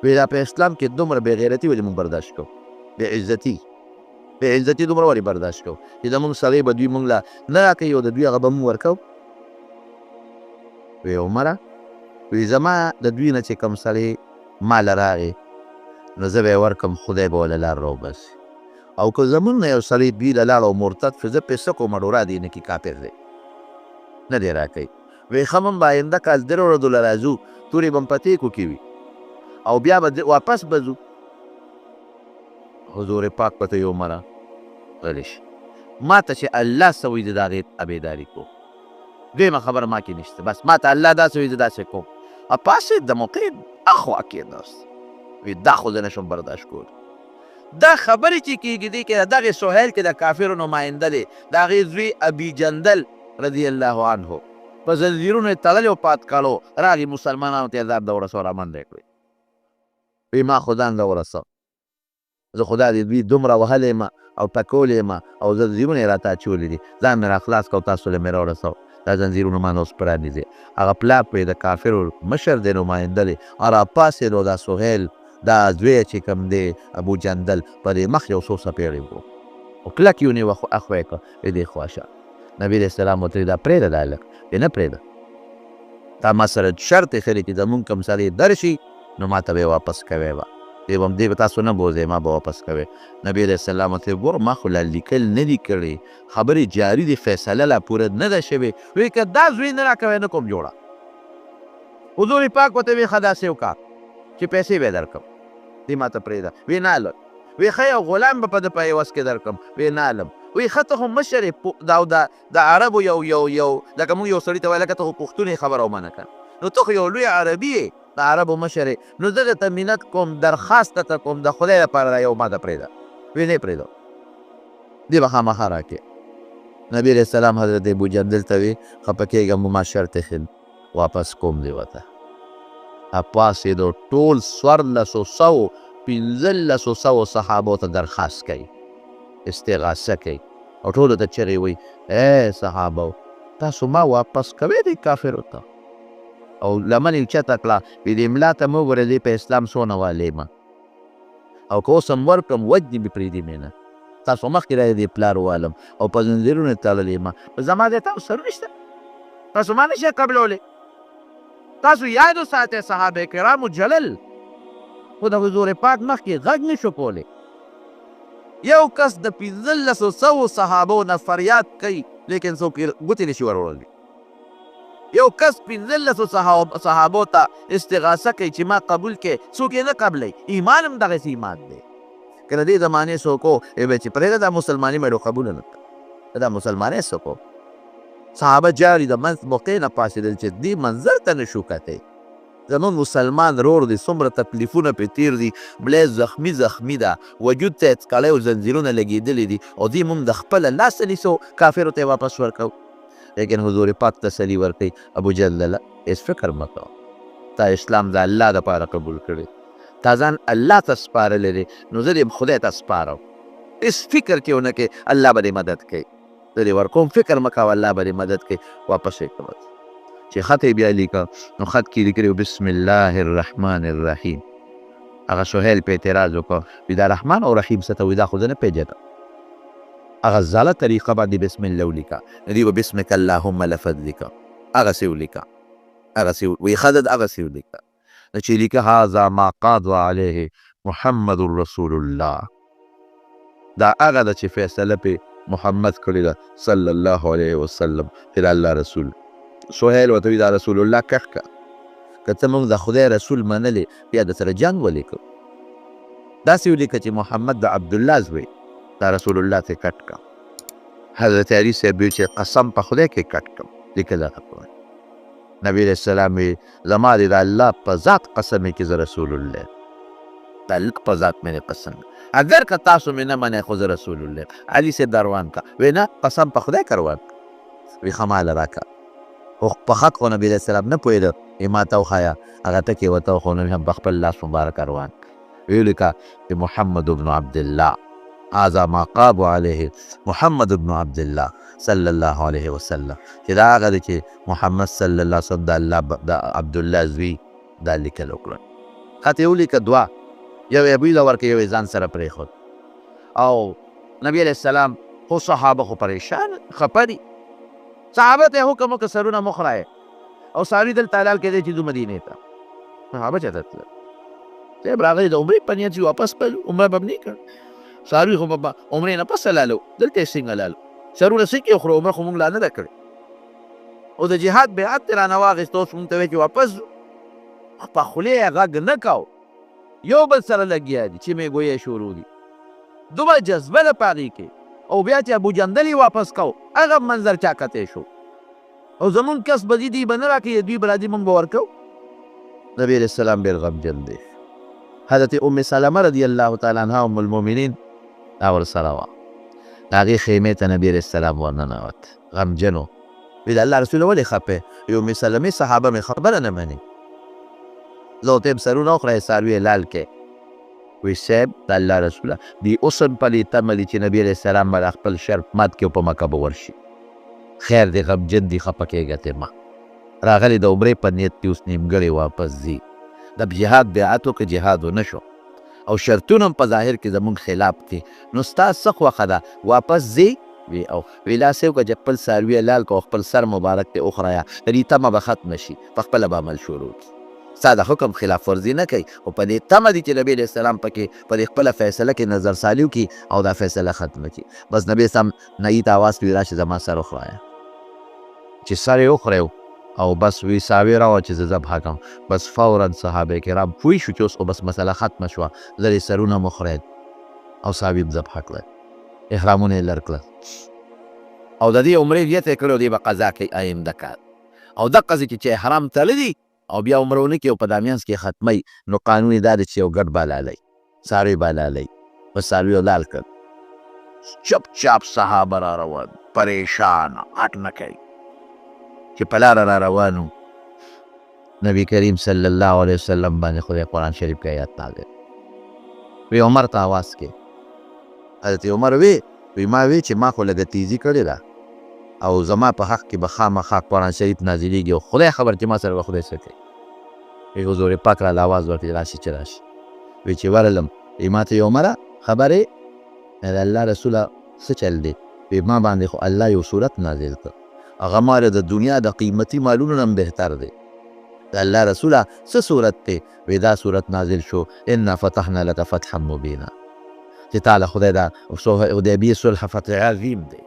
S1: وی دا په اسلام کې دومره بې غیرتي ولې مونږ برداشت کوو بې عزتي دومره ولې برداشت کوو چې زمونږ سړی به دوی مونږ له نه راکوي او د دوی هغه به مونږ ورکوو وی عمره وی زما د دوی نه چې کوم سړی ما له راغی نو زه به یې ورکړم خدای به وله لار راوباسي او که زمونږ نه یو سړی دوی له لاړ او مرتد شو زه پې څه کوم ډورا دی نه کې کافر دی نه دی راکوي وی ښه من به آینده کال 3 ورځو له راځو تورې به م په تیکو کې وي او بیا به واپس به ځو حضور پاک په ته یې عمره غلی شي ما ته چې الله څه وایي زه د هغې تابعداري کوم دویمه خبره ما کې نشته بس ما ته الله داسې وایي زه داسې کوم پاسې د موقع اخوا کېناست وی دا خو زه نشم برداشت کول دا خبرې چې کېږي دې کې د دغې سهیل کې د کافرو نماینده دی د هغې زوی ابي جندل رضی الله عنه په زنځیرونو یې تړلی او پات کړو راغی مسلمانانو ته یې ځان د ورسو رامنډی کړی وی ما خو ځان د ورسو زه خو دا د دوی دومره وهلی یم او ټکولی یم او زنځیرونه یې راته اچولی دي ځان مې راخلاص کړه او تاسو له مې راورسو دا زنځیرونه ما نه اوس پرانیځي هغه پلار په د کافرو مشر دی نماینده دی راپاڅېدو دا سهیل دا زوی چې کوم دی ابو جندل په دې مخ یو څو څپېړې وکړو او کلک یې ونیو اخوا یې کړه دې خوا شه نبي علیه السلام ورته دا پرېږده دا هلک دې نه پرېږده تا ما سره شرط ایښلی چې زمونږ کوم سړی درشي نو ما ته به یې واپس کوی به دې به تاسو نه بوځئ ما به واپس کوی نبي علیه السلام ورته ګوره ما خو لا لیکل نه دي کړي خبرې جاري دي فیصله لا پوره نه ده شوې وی که دا زوی نه راکوی نه کوم جوړه حضور پاک ورته وی ښه داسې وکړه چې پیسې به یې درکړم دې ما ته پرېږده وی نه هلک وی ښه یو غلام به په ده په عوض کې درکړم وی نه هلم وی ښه ته خو مشر یې د عربو یو لکه موږ یو سړي ته وایي لکه ته خو پښتون یې خبره ومنه کړه نو ته خو یو لوی عربي یې د عربو مشر یې نو زه درته منت کوم درخواست درته کوم د خدای لپاره دا یو ما ته پرېږده وی نه یې پرېږده دې به خامخا راکړې نبي علیه السلام حضرت ابو جندل ته وی خفه کېږم ما شرط ایښی واپس کوم دې ورته پاڅېدو ټول 1500 صحابو ته درخواست کوي استغاثه کوي او ټولو ته چغې وایي ای صحابو تاسو ما واپس کوئ دې کافرو ته او لمن یې اوچته کړه وی دې ملا ته مه وګوره دې په اسلام څونه والی ما او که اوس هم ورکړم وجنې مې پرېږدي مې نه تاسو مخکې رایې دې پلار والم او په زنځیرونو یې تړلی ما زما دی تاسو سره نشته تاسو ما نشئ قبلولی تاسو یاد وساتئ صحابه کرامو جلل خو د حضور پاک مخکې غږ نشو کولی یو کس د 1500 صحابو نه فریاد کوي لیکن څوک یې ګوتې نشي وروړلی یو کس 1500 صحابو ته استغاثه کوي چې ما قبول کې څوک یې نه قبلی ایمان هم دغسې ایمان دی که د دې زمانې څوک و به چې پرېږده دا مسلماني مې قبوله نه کړه دا مسلمانۍ څوک و صحابه جاري د منځ موقع نه پاڅېدل چې دې منظر ته نه شو کتی زمونږ مسلمان رور دی څومره تکلیفونه پې تیر دي ملی زخمي ده وجود ته یې څکلی او زنځیرونه لګېدلي دي او دې مونږ د خپله لاسه نیسو کافرو ته یې واپس ورکوو لیکن حضور پاک تسلي ورکوي ابو جندله هېڅ فکر مه کوه تا اسلام د الله دپاره قبول کړی تا ځان الله ته سپارلی دی نو زه دې خدای ته سپارم هېڅ فکر کې ونه کې الله به دې مدد کوي زه دې ورکوم فکر مه کوه الله به دې مدد کوي واپس یې کوه چې خط یې بیا لیکه نو خط کې لیکلي بسم الله الرحمن الرحیم هغه سهیل په اعتراض وکړه وی دا رحمان او رحیم څه ته وایي دا خو زه نه پېژنم هغه زاله طریقه باندې بسم الله ولیکه دوی به بسمک اللهم لفظ لیکه هغسې ولیکه وی ښه ده هغسې ولیکه چې لیکه هذا ما قضى عليه محمد رسول الله دا هغه ده چې فیصله پې محمد کړې ده صلی الله علیه وسلم چې د الله رسول سهیل ورته وایي دا رسول الله کټ کړه، که ته موږ د خدای رسول منلې بیا د سره جنګ ولې کوو؟ داسې ولیکه چې محمد د عبدالله زوی دا رسول الله ته کټ کړه. حضرت علي صاحب وایي چې قسم په خدای کې کټ کړم، لیکه دغه په نبی علیه السلام وی زما دې د الله په ذات قسم کې زه رسول الله، د الله په ذات مې قسم، اگر که تاسو مې نه منئ خو زه رسول الله. علي صاحب دا روان کا وی نه قسم په خدای که روان کا، وی ښه ماله راکړه. خو په حق خو نبی علیه السلام نه پوهېده، وی ما ته وښایه، هغه ټکې ورته وښونه، هم په خپل لاس مبارک روان کا. ویې لیکه چې محمد بن عبدالله هذا ما قاب علیه محمد بن عبدالله صلی الله علیه وسلم، چې دا هغه دی چې محمد صلی الله علیه وسلم د الله د عبدالله زوی دا لیکل وکړه. خط یې ولیکه دوه، یو یې بوی له ورکړه، یو یې ځان سره پرېښود. او نبی علیه السلام خو صحابه خو پریشان خفه دي، صحابه ته یې حکم وکړه سرونه مه خورایه، او څاروي دلته حلال کېدی چې ځو مدینې ته. صحابه چېرته تلل؟ صاحب راغلی د عمرې په نیت چې واپس کړل، عمره به هم نه کړ، څاروي خو به عمرې نه پس حلالو، دلته یې څنګه حلالو؟ سرونه څنګه وخورو؟ عمره خو مونږ لا نه ده کړې، او د جهاد بیعت یې رانه واخېست، اوس مونږ ته وایي چې واپس ځو. په خولې یې غږ نه کو، یو بل سره لګیا دي چې مې ګویې شروع دي، دومره جذبه ده په هغې کې. او بیا چې ابو جندل یې واپس کو، هغه منظر چا کتی شو، او زمونږ کس به دي به نه راکوي، دوی به راځي مونږ به ورکو. نبي علیه السلام ډېر غمجن دی. حضرت ام سلمه رضی الله تعالی عنها ام المؤمنین دا ورسره وه، د هغې خیمې ته نبي علیه السلام ورننوت، غمجن و. وی د الله رسول ولې خفه یې؟ ام سلمې صحابه مې خبره نه مني، زه ورته یم سرونه وخوره څاروي یې لال کې. وی صاحب د الله رسوله دی اوس هم په دې تمه دي چې نبي علیه السلام به خپل شرط مات کړي او په مکه به ورشي. خیر دی غمجن دي، خفه کېږه ته مه، راغلی د عمرې په نیت کې اوس نیمګړی واپس ځي. د جهاد بیعت وکړه، جهاد ونه شو، او شرطونه هم په ظاهر کې زمونږ خلاف دي، نو ستا څه خوښه ده واپس ځې؟ وی او وی لاسې وکړه چې خپل څاروي یې لال کړه او خپل سر مبارک ته وخورایه، د دې تمه به ختمه شي، په خپله به عمل شروع کړي. ستا د حکم خلاف ورزي نه کوي، خو په دې تمه دي چې نبي علیه السلام پکې په دې خپله فیصله کې نظر سالي وکړي او دا فیصله ختمه کړي. بس نبي اسلام نعي ته اواز کړي راشي زما سر وخورایه، چې سر یې وخوری او بس وی ساوی راوه چې زه ذبحه کړم. بس فورا صحابه کرام پوه شو چې اوس خو بس مسله ختمه شوه، لرې سرونه مو خورئ او ساوي هم ذبحه کړل، احرامونه یې لر کړل، او د دې عمرې نیت یې کړی، دی به قضا کوي آینده کال. او دقه چې احرام تړلی دي او بیا عمره ونه کړي او په دا میانځ کې ختمی، نو قانون یې دا دی چې یو ګډ به حلالوي، څاروي به حلالوي. بس څاروي یې لال کړل، چپ چاپ صحابه را روان پریشان هټ نه کوي چې په لاره را روانو. نبی کریم صلی الله علیه وسلم باندې خدای قرآن شریف کې آیات نازل، وی عمر ته آواز کې، حضرت عمر وی ما وی چې ما خو لږه تیزي کړې ده او زما په حق کې به خامخا قرآن شریف نازلېږي، او خدای خبر چې ما سره به خدای څه کوي. وی حضور پاک راله آواز ورکړي راشي چې راشي. وی چې ورغلم وی ما ته عمره خبرې د الله رسوله څه چل دی؟ وی ما باندې خو الله یو صورت نازل کړ، هغه ماله د دنیا د قیمتي مالونو نه هم بهتر دی. د الله رسوله څه صورت دی؟ وی دا صورت نازل شو انا فتحنا لك فتحا مبینا، چې تعالی خدای دا حدیبیې صلح فتح عظیم دی.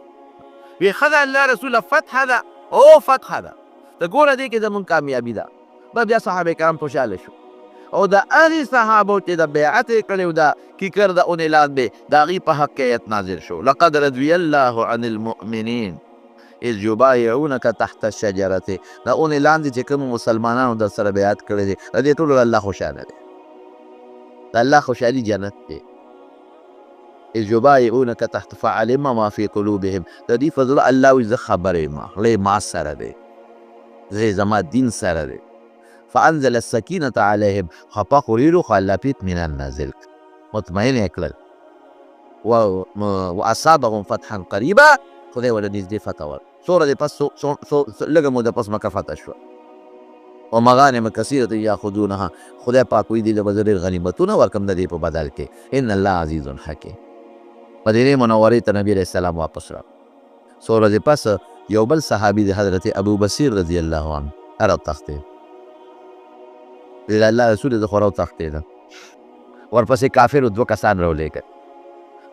S1: وی ښه د الله رسوله فتح ده او فتح ده، ته ګوره دې کې زمونږ کامیابي ده. بیا صحابه کرام خوشحاله شو، او د هغې صحابو چې د بیعت یې کړی و د کیکر د اونې لاندې د هغې په حق کې آیت نازل شو، لقد رضي الله عن المؤمنین اذ یبایعونک تحت الشجرة. د اونې لاندې چې کوم مسلمانانو در سره بیعت کړی دی، د دې ټولو الله خوشحاله دی، د الله خوشحالي جنت دی. اذ یبایعونک تحت فعلم ما فی قلوبهم، د دې فضل الله وی زه خبر یم، خدای ما سره دی، زه زما دین سره دی. فانزل السکینة علیهم، خپه خو ډېر خو الله پې اطمینان نازل کړ، مطمئن یې کړل. واصابهم فتحا قریبا، خدای ورله نږدې فتح ورکړه، څومره دی پس لږه موده پس مکه فتح شوه. ومغانم کثیرة یاخذونها، خدای پاک وایي دې له به زه ډېر غنیمتونه ورکړم د دې په بدل کې. ان الله عزیز حکیم. مدینې منورې ته نبي علیه السلام واپس راغی. څو ورځې پس یو بل صحابي د حضرت ابو بصیر رضی الله عنه هغه وتښتېد، د الله رسول زه خو راوتښتېدم. ورپسې کافرو دوه کسان راولېږل،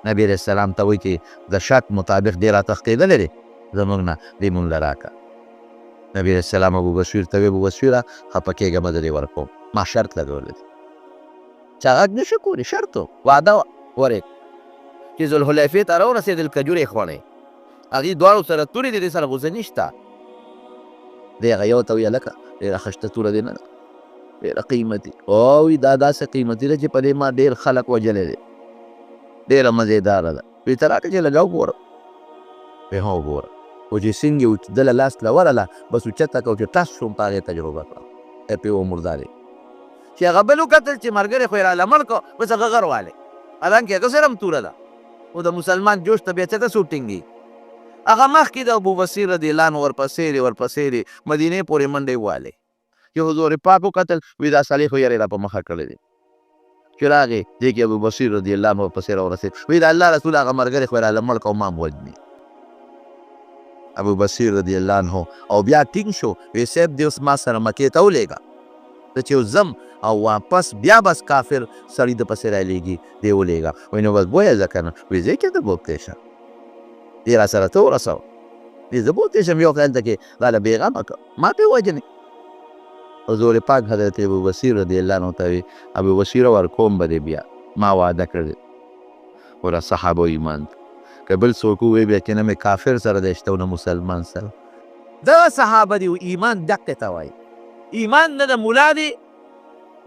S1: نبي علیه السلام ته وایي چې د شک مطابق دې راتښتېدلی دی، زموږ نه دې مونږ له راکړه. نبي علیہ السلام ابو بصیر ته وی ابو بصیره خفه کېږه به درې ورکوم ما شرط لګولی دی چې غږ نشي کولی شرط و وعده وه ورې چې ذوالحلیفې ته راورسېدل کجورې خوړې هغې دواړو سره تورې دي دې سره غوزه نشته دی هغه یو ته ویې هلکه ډېره ښه شته توره دې نه ده ډېره قیمتي او وي دا داسې قیمتي ده چې په دې ما ډېر خلک وجلی دی ډېره مزېداره ده وی ته راکړه چې لږه وګوره وی هو وګوره خو چې څنګه یې اوچدله لاس له ورله بس اوچته کړه چې ټس شوم په هغې تجربه کړه پې ومردارې چې هغه بل وکتل چې ملګری خو یې راله مړ کړه بس هغه غر والی حالانکې هغه سره هم توره ده خو د مسلمان جوش ته بیا څه ته څوک ټینګي هغه مخکې د ابو بصیر رضی الله عنه ورپسې مدینې پورې منډې والې چې حضور پاک وکتل وی دا سړی خو یې را په مخه کړی دی چې راغې دې کې ابو بصیر رضی الله عنه ورپسې راورسېد وی د الله رسول هغه ملګری خو یې راله مړ کړه او ما هم وژني ابو بصیر رضی الله عنه او بیا ټینګ شو وی صاحب دې اوس ما سره مکې ته ولېږه ته چې ځم او واپس بیا بس کافر سړي د پسې رالیږي دې ولېږه وایي نو بس بویه ځه که نه وایي ځای کې ته بوتلی شه دې را سره ته ورسوه دې زه بوتلی شم یو خیال ته کې راله بېغمه کړه ما پې وژنې حضور پاک حضرت ابو بصیر رضی الله عنه ته وي ابو بصیره ورکوم به دې بیا ما وعده کړې ګوره صحابه ایمان که بل څوک ووایي بیا چې نه مې کافر سره دی شته او نه مسلمان سره دغه صحابه دي ایمان دقې ته وایي ایمان نه د ملا دی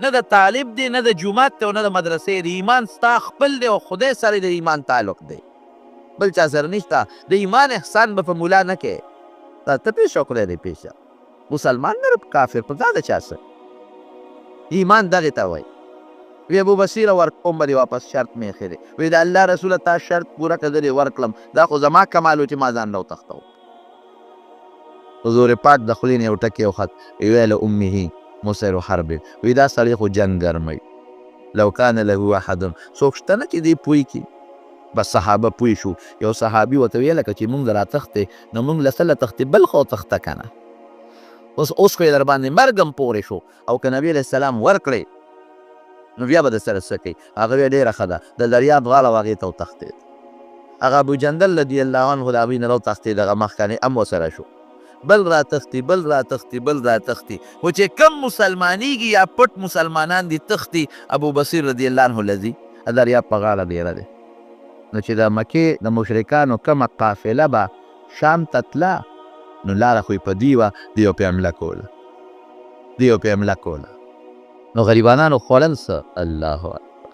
S1: نه د طالب دی نه د جومات دی او نه د مدرسې دی ایمان ستا خپل دی او خدای سره د ایمان تعلق دی بل چا سره نشته د ایمان احسان به په ملا نه کې تا ته پېښه خدای دې پېښه مسلمان نه کافر په تا د چا سره ایمان دغې ته وایي وی ابو بصیره ورکوم به دې واپس شرط مې ایښی دی وی د الله رسوله تا شرط پوره کړه زه دې ورکړم دا خو زما کمال و چې ما ځان راوتښتوم حضور پاک د خولې نه یو ټکی وخت ویل امه مسیر حرب وی دا سړی خو جنګ ګرمی لو کان له احد څوک شته نه چې دې پوی کړي بس صحابه پوی شو یو صحابي ورته ویل که چې مونږ راتښتې نو مونږ له څه له تښتې بل خو تښته که نه اوس خو یې در باندې مرګ هم پورې شو او که نبي علیه السلام ورکړې نو بیا به د سره څه کوي هغه بیا ډېره ښه ده د دریاب غاړه و هغې ته وتښتېد هغه ابوجندل رضي الله عنه د هغوی نه راوتښتېد هغه مخکنې هم ورسره شو بل راتښتي بل راتښتي خو چې کم مسلمانېږي یا پټ مسلمانان دي تښتي ابو بصیر رضی الله عنه لذي دریاب په غاړه ډېره دی نو چې د مکې د مشرکانو کمه قافله به شام ته تله نو لاره خو یې په دې وه دې یو پې حمله کوله نو غریبانانو خوړل څه الله اکبر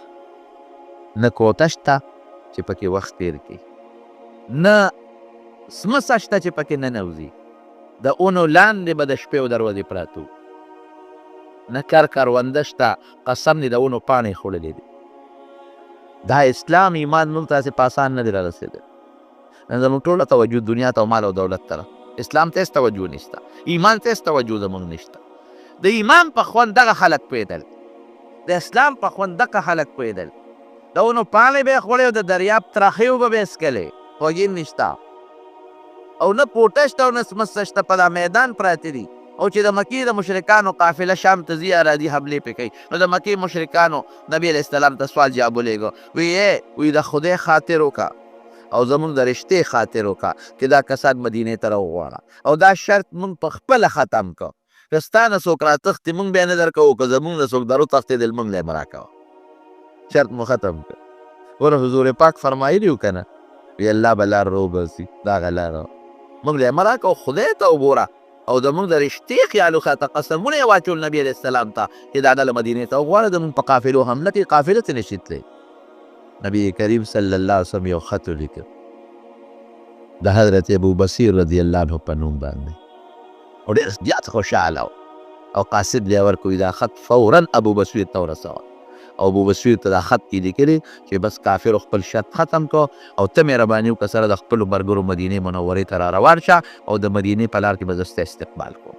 S1: نه کوټه شته چې پکې وخت تېر کړي نه سمڅه شته چې پکې ننوځي د اونو لاندې به د شپې او دروازې پراته نه کرونده شته قسم دې د اونو پاڼې خوړلې دي دا اسلام ایمان موږ ته هسې په اسان نه دی رارسېدلی نن زموږ ټوله توجه دنیا ته او مال او دولت ته اسلام ته هېڅ توجه نشته ایمان ته هېڅ توجه زموږ نشته د ایمان په خوند دغه خلک پوهېدل د اسلام په خوند دغه خلک پوهېدل د اونو پاڼې به یې خوړې او د دریاب ترخې اوبه به یې څکلې خوږې نشته او نه پوټه شته او نه سمڅه شته په دا میدان پراته دي او چې د مکې د مشرکانو قافله شام ته ځي ارادي حملې پې کوي نو د مکې مشرکانو نبي علیه السلام ته سوال جواب ولېږه وی د خدای خاطر وکړه او زمونږ د رشتې خاطر وکړه چې دا کسان مدینې ته راوغواړه او دا شرط مونږ په خپله ختم کړه که ستا نه څوک راتښتي مونږ بیا نه درکوو که زمونږ نه څوک در وتښتېدل مونږ له یې مه راکوه شرط مو ختم کړه ګوره حضور پاک فرمایلي وو که نه وی الله به لار راوباسي دغه لاره مونږ له یې مه راکوو خدای ته وګوره او زمونږ د رشتې خیال وخاته قسمونه یې واچول نبي علیه السلام ته چې دا ډله مدینې ته وغواړه زمونږ په قافلو حمله کوي قافله ته نشي تللی نبي کریم صلی الله علیه وسلم یو خط ولیکه د حضرت ابو بصیر رضی الله عنه په نوم باندې او ډېر زیات خوشحاله او قاصد بیا ورکوي دا خط فورا ابو بصیر ته ورسوه او ابو بصیر ته دا خط کې لیکلي چې بس کافرو خپل شرط ختم کو او ته مهرباني وکړه سره د خپلو ملګرو مدینې منورې ته را روان شه او د مدینې په لار کې به زه ستا استقبال کوم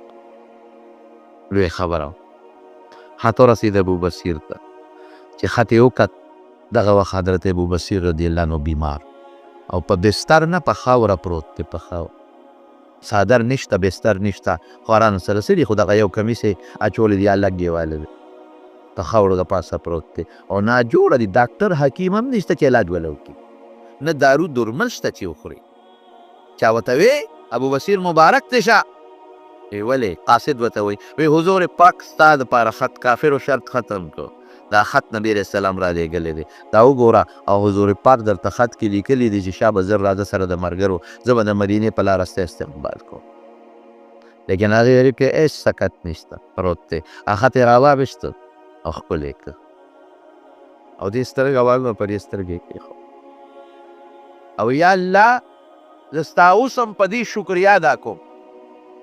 S1: لوی خبره خط ورسېد ابو بصیر ته چې خط یې وکت دغه وخت حضرت ابو بصیر رضی الله عنه بیمار او په بستر نه په خاوره پروت دی په خاوره څادر نشته بستر نشته خوارانو سره څه دي خو دغه یو کمیس یې اچولی دی یا لږ دیواله دی په خاورو د پاسه پروت دی او ناجوړه دی ډاکټر حکیم هم نشته چې علاج وله وکړي نه دارو درمل شته چې وخوري چا ورته وی ابو بصیر مبارک دی شه ولې قاصد ورته وایي وایي حضور پاک ستا دپاره خط کافرو شرط ختم کړو دا خط نبی علیه السلام را لېږلی دی دا وګوره او حضور پاک درته خط کې لیکلی دی چې شابه زر راځه سره د ملګرو زه به د مدینې په لاره ستا استقبال کوم لیکن هغې ویلي کې هېڅ سکت نشته پروت دی هغه خط یې راواویسته او ښکلی یې کړ او دې سترګه والنه په دې سترګې یې کېښود او یا الله زه ستا اوس هم په دې شکریا ادا کوم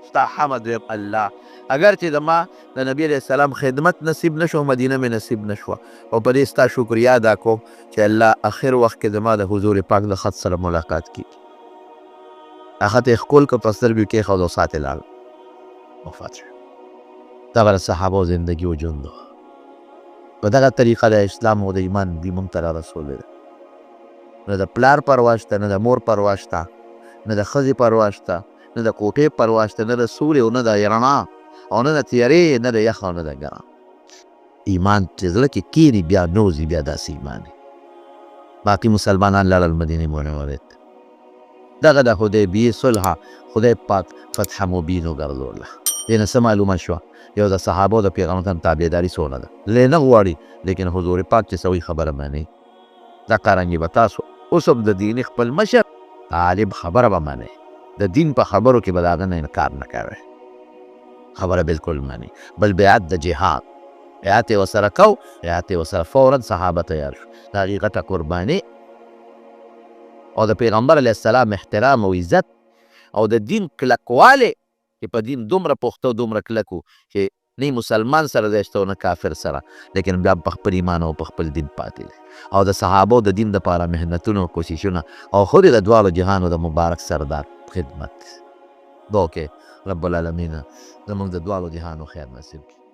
S1: ستا حمد ویم الله اگر چې د ما د نبی علیه السلام خدمت نصیب نشو مدینه مې نصیب نشوه او په دې ستا شکریا ادا کوم چې الله اخر وخت کې زما د حضور پاک د خط سره ملاقات کېږي هغه خط یې ښکل کړ په سترګو یې کېښود او ساتې لاړ وفات شو دغه د صحابو زندگی و ژوند و په دغه طریقه د اسلام او د ایمان دی موږ ته را رسولی دی نه د پلار پروا شته نه د مور پروا شته نه د ښځې پروا شته نه د کوټې پروا شته نه د سولې او نه د رڼا او نه د تیارې نه د یخ او نه د ګرم ایمان چې زړه کې کېني بیا نوځي بیا داسې ایمان باقي مسلمانان لاړل مدینې منورې ته دغه د حدیبیې صلح خدای پاک فتح مبین وګرځوله دې نه څه معلومه شوه یو د صحابو د پیغمبر تابعداري څونه ده لې نه غواړي لیکن حضور پاک چې سوی خبره مني دا قرانګي به تاسو اوس هم د دین خپل مشر طالب خبره به مني د دین په خبرو کې به د هغه نه انکار نه کوي خبره بالکل مني بل بیعت د جهاد بیعت یې ورسره کو بیعت یې ورسره فورا صحابه تیار شو د هغې غټه قرباني او د پیغمبر علیه السلام احترام او عزت او د دین کلکوالی چې په دین دومره پخته او دومره کلک و چې نه مسلمان سره دی نه کافر سره لیکن بیا په خپل ایمان او په خپل دین پاتې دی او د صحابو د دین دپاره محنتونه او کوششونه او خود یې د دواړو جهانو د مبارک سردار خدمت دعا کې رب العالمین زموږ د دواړو جهانو خیر نصیب کړي